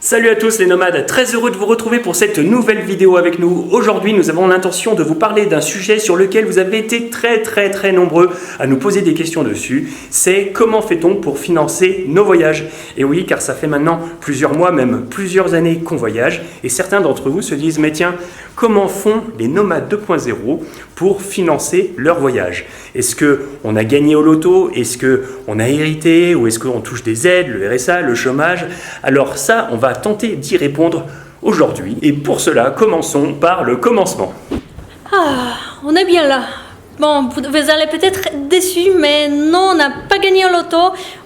Salut à tous les nomades, très heureux de vous retrouver pour cette nouvelle vidéo avec nous. Aujourd'hui, nous avons l'intention de vous parler d'un sujet sur lequel vous avez été très nombreux à nous poser des questions dessus. C'est comment fait-on pour financer nos voyages? Et oui, car ça fait maintenant plusieurs mois, même plusieurs années qu'on voyage. Et certains d'entre vous se disent, mais tiens, comment font les nomades 2.0 pour financer leur voyage? Est-ce qu'on a gagné au loto? Est-ce qu'on a hérité? Ou est-ce qu'on touche des aides, le RSA, le chômage? Alors ça, on va tenter d'y répondre aujourd'hui. Et pour cela, commençons par le commencement. Ah, on est bien là. Bon, vous allez peut-être être déçus, mais non, on n'a pas gagné au loto,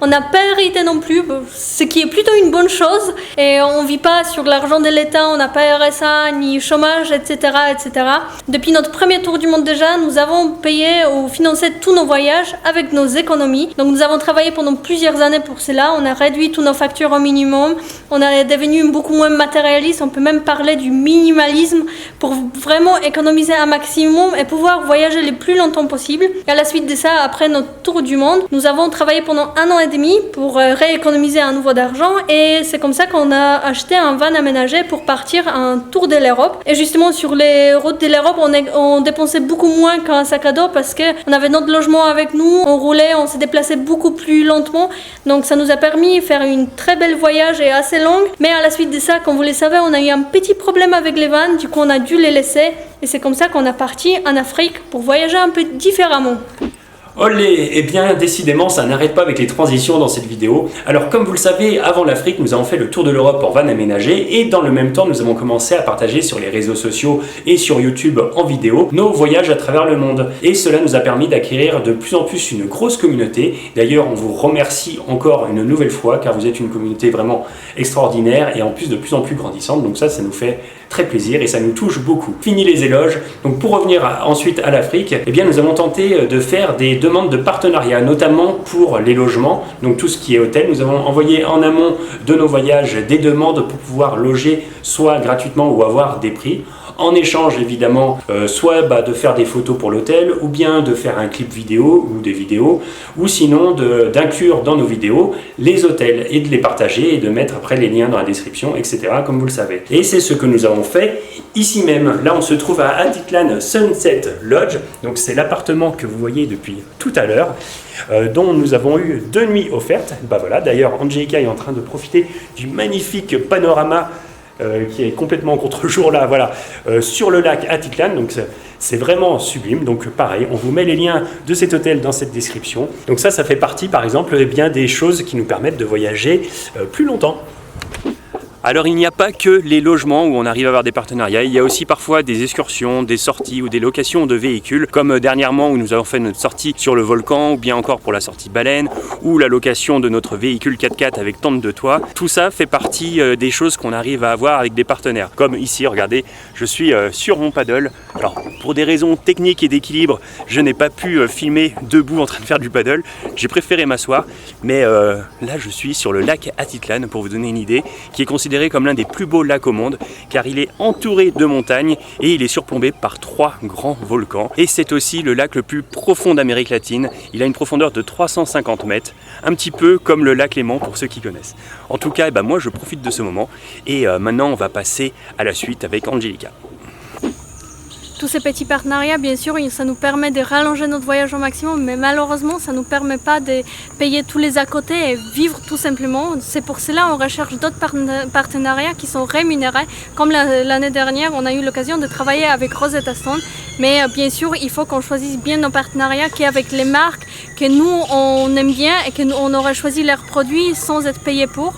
on n'a pas hérité non plus, ce qui est plutôt une bonne chose. Et on ne vit pas sur l'argent de l'État, on n'a pas RSA, ni chômage, etc., etc. Depuis notre premier tour du monde déjà, nous avons payé ou financé tous nos voyages avec nos économies. Donc nous avons travaillé pendant plusieurs années pour cela, on a réduit tous nos factures au minimum, on est devenu beaucoup moins matérialiste, on peut même parler du minimalisme pour vraiment économiser un maximum et pouvoir voyager les plus longtemps possible. Et à la suite de ça, après notre tour du monde, nous avons travaillé pendant 1 an et demi pour rééconomiser un nouveau d'argent et c'est comme ça qu'on a acheté un van aménagé pour partir un tour de l'Europe. Et justement sur les routes de l'Europe, on dépensait beaucoup moins qu'un sac à dos parce qu'on avait notre logement avec nous, on roulait, on s'est déplacé beaucoup plus lentement. Donc ça nous a permis de faire une très belle voyage et assez longue. Mais à la suite de ça, comme vous le savez, on a eu un petit problème avec les vannes, du coup on a dû les laisser. Et c'est comme ça qu'on a parti en Afrique pour voyager un peu différemment. Olé! Eh bien, décidément, ça n'arrête pas avec les transitions dans cette vidéo. Alors, comme vous le savez, avant l'Afrique, nous avons fait le tour de l'Europe en van aménagé et dans le même temps, nous avons commencé à partager sur les réseaux sociaux et sur YouTube en vidéo nos voyages à travers le monde. Et cela nous a permis d'acquérir de plus en plus une grosse communauté. D'ailleurs, on vous remercie encore une nouvelle fois car vous êtes une communauté vraiment extraordinaire et en plus de plus en plus grandissante. Donc ça nous fait très plaisir et ça nous touche beaucoup. Fini les éloges. Donc pour revenir ensuite à l'Afrique, eh bien nous avons tenté de faire des demandes de partenariat, notamment pour les logements, donc tout ce qui est hôtel. Nous avons envoyé en amont de nos voyages des demandes pour pouvoir loger soit gratuitement ou avoir des prix. En échange évidemment, soit de faire des photos pour l'hôtel, ou bien de faire un clip vidéo ou des vidéos, ou sinon d'inclure dans nos vidéos les hôtels et de les partager et de mettre après les liens dans la description, etc. comme vous le savez. Et c'est ce que nous avons fait ici même. Là on se trouve à Atitlan Sunset Lodge, donc c'est l'appartement que vous voyez depuis tout à l'heure. Dont nous avons eu 2 nuits offertes. Voilà, d'ailleurs Angelica est en train de profiter du magnifique panorama qui est complètement contre-jour là, voilà, sur le lac Atitlan, donc c'est vraiment sublime. Donc pareil, on vous met les liens de cet hôtel dans cette description. Donc ça fait partie par exemple bien des choses qui nous permettent de voyager plus longtemps. Alors il n'y a pas que les logements où on arrive à avoir des partenariats, il y a aussi parfois des excursions, des sorties ou des locations de véhicules, comme dernièrement où nous avons fait notre sortie sur le volcan, ou bien encore pour la sortie baleine, ou la location de notre véhicule 4x4 avec tente de toit. Tout ça fait partie des choses qu'on arrive à avoir avec des partenaires. Comme ici, regardez, je suis sur mon paddle. Alors pour des raisons techniques et d'équilibre, je n'ai pas pu filmer debout en train de faire du paddle, j'ai préféré m'asseoir, mais là je suis sur le lac Atitlan, pour vous donner une idée, qui est considéré comme l'un des plus beaux lacs au monde car il est entouré de montagnes et il est surplombé par 3 grands volcans et c'est aussi le lac le plus profond d'Amérique latine. Il a une profondeur de 350 mètres, un petit peu comme le lac Léman pour ceux qui connaissent. En tout cas, moi je profite de ce moment et maintenant on va passer à la suite avec Angelica. Tous ces petits partenariats, bien sûr, ça nous permet de rallonger notre voyage au maximum, mais malheureusement, ça ne nous permet pas de payer tous les à côté et vivre tout simplement. C'est pour cela qu'on recherche d'autres partenariats qui sont rémunérés. Comme l'année dernière, on a eu l'occasion de travailler avec Rosetta Stone, mais bien sûr, il faut qu'on choisisse bien nos partenariats qui avec les marques que nous, on aime bien et qu'on aurait choisi leurs produits sans être payé pour.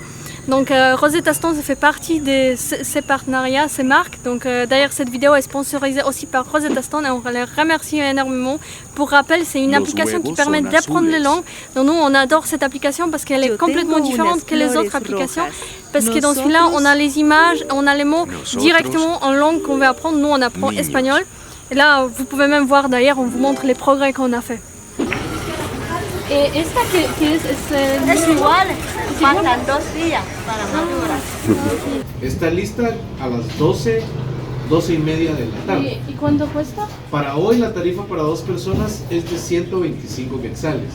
Donc Rosetta Stone, ça fait partie de ces partenariats, ces marques. Donc d'ailleurs cette vidéo est sponsorisée aussi par Rosetta Stone et on les remercie énormément. Pour rappel, c'est une application qui permet d'apprendre les langues. Donc nous on adore cette application parce qu'elle est complètement différente que les autres applications. Parce que dans celui-là on a les images, on a les mots directement en langue qu'on veut apprendre. Nous on apprend espagnol. Et là vous pouvez même voir d'ailleurs, on vous montre les progrès qu'on a fait. Et esta que es igual. Faltan 2 días para madurar. Está lista a las 12, 12:30 de la tarde. ¿Y cuánto cuesta? Para hoy la tarifa para 2 personas es de 125 quetzales.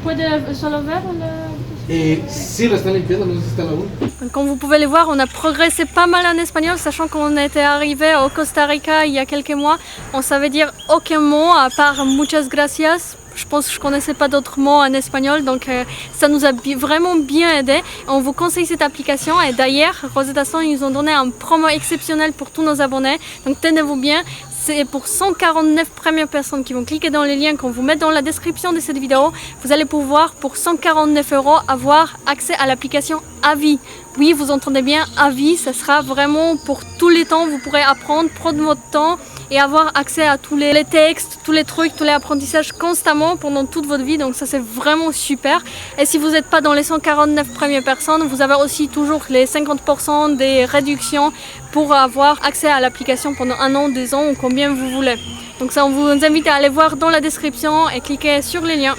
¿Puede solo ver la Sí, la están limpiando, no sé si están aún. Comme vous pouvez le voir, on a progressé pas mal en espagnol, sachant qu'on était arrivé au Costa Rica il y a quelques mois. On savait dire aucun mot à part muchas gracias. Je pense que je ne connaissais pas d'autres mots en espagnol, donc ça nous a vraiment bien aidé. On vous conseille cette application et d'ailleurs, Rosetta Stone, ils nous ont donné un promo exceptionnel pour tous nos abonnés. Donc tenez-vous bien, c'est pour 149 premières personnes qui vont cliquer dans les liens qu'on vous met dans la description de cette vidéo. Vous allez pouvoir, pour 149 €, avoir accès à l'application à vie. Oui, vous entendez bien, à vie, ça sera vraiment pour tous les temps. Vous pourrez apprendre, prendre votre temps et avoir accès à tous les textes, tous les trucs, tous les apprentissages constamment pendant toute votre vie. Donc ça, c'est vraiment super. Et si vous n'êtes pas dans les 149 premières personnes, vous avez aussi toujours les 50% des réductions pour avoir accès à l'application pendant 1 an, 2 ans ou combien vous voulez. Donc ça, on vous invite à aller voir dans la description et cliquer sur les liens.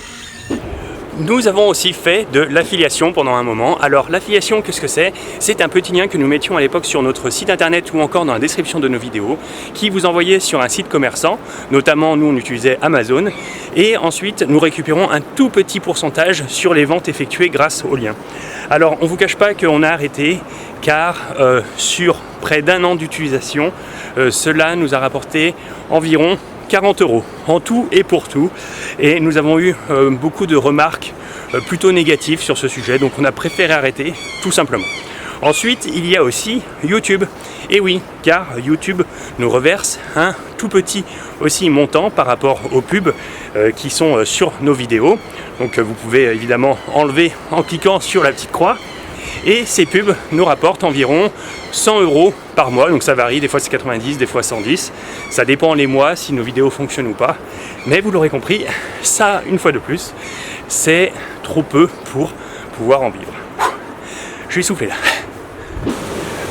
Nous avons aussi fait de l'affiliation pendant un moment. Alors l'affiliation, qu'est-ce que c'est? C'est un petit lien que nous mettions à l'époque sur notre site internet ou encore dans la description de nos vidéos qui vous envoyait sur un site commerçant. Notamment, nous on utilisait Amazon. Et ensuite, nous récupérons un tout petit pourcentage sur les ventes effectuées grâce au lien. Alors on ne vous cache pas qu'on a arrêté car sur près d'1 an d'utilisation, cela nous a rapporté environ 40 € en tout et pour tout, et nous avons eu beaucoup de remarques plutôt négatives sur ce sujet, donc on a préféré arrêter tout simplement. Ensuite, il y a aussi YouTube, et oui, car YouTube nous reverse un tout petit aussi montant par rapport aux pubs qui sont sur nos vidéos, donc vous pouvez évidemment enlever en cliquant sur la petite croix. Et ces pubs nous rapportent environ 100 € par mois, donc ça varie, des fois c'est 90, des fois 110, ça dépend les mois si nos vidéos fonctionnent ou pas, mais vous l'aurez compris, ça, une fois de plus, c'est trop peu pour pouvoir en vivre. Je suis essoufflé là.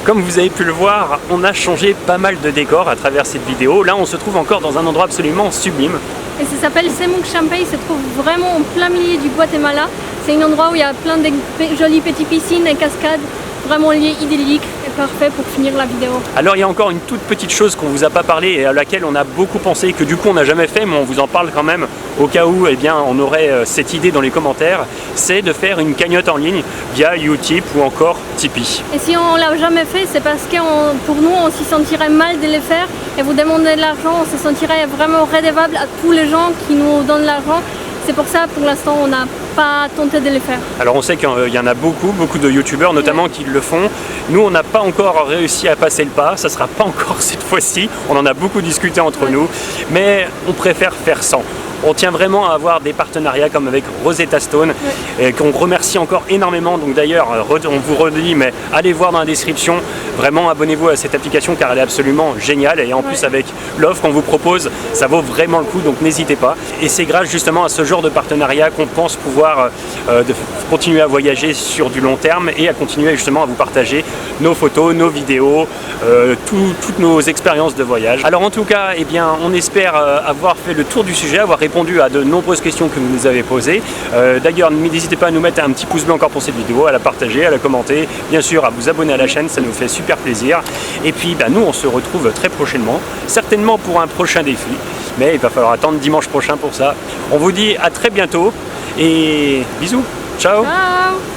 Comme vous avez pu le voir, on a changé pas mal de décors à travers cette vidéo. Là, on se trouve encore dans un endroit absolument sublime. Et ça s'appelle Semuc Champey, il se trouve vraiment en plein milieu du Guatemala. C'est un endroit où il y a plein de jolies petites piscines et cascades, vraiment lieu idyllique et parfait pour finir la vidéo. Alors il y a encore une toute petite chose qu'on vous a pas parlé et à laquelle on a beaucoup pensé, que du coup on n'a jamais fait, mais on vous en parle quand même au cas où eh bien, on aurait cette idée dans les commentaires, c'est de faire une cagnotte en ligne via Utip ou encore Tipeee. Et si on l'a jamais fait, c'est parce que pour nous on s'y sentirait mal de le faire et vous demander de l'argent, on se sentirait vraiment redevable à tous les gens qui nous donnent l'argent. C'est pour ça, pour l'instant, on n'a pas tenté de le faire. Alors on sait qu'il y en a beaucoup de youtubeurs notamment qui le font. Nous, on n'a pas encore réussi à passer le pas, ça ne sera pas encore cette fois-ci. On en a beaucoup discuté entre nous, mais on préfère faire sans. On tient vraiment à avoir des partenariats comme avec Rosetta Stone et qu'on remercie encore énormément. Donc d'ailleurs, on vous redit, mais allez voir dans la description, vraiment abonnez-vous à cette application car elle est absolument géniale et en plus avec l'offre qu'on vous propose, ça vaut vraiment le coup, donc n'hésitez pas. Et c'est grâce justement à ce genre de partenariat qu'on pense pouvoir continuer à voyager sur du long terme et à continuer justement à vous partager nos photos, nos vidéos, toutes nos expériences de voyage. Alors en tout cas, eh bien, on espère avoir fait le tour du sujet, avoir répondu à de nombreuses questions que vous nous avez posées. D'ailleurs, n'hésitez pas à nous mettre un petit pouce bleu encore pour cette vidéo, à la partager, à la commenter, bien sûr à vous abonner à la chaîne, ça nous fait super plaisir. Et puis nous, on se retrouve très prochainement, certainement pour un prochain défi, mais il va falloir attendre dimanche prochain pour ça. On vous dit à très bientôt et bisous, ciao. Ciao.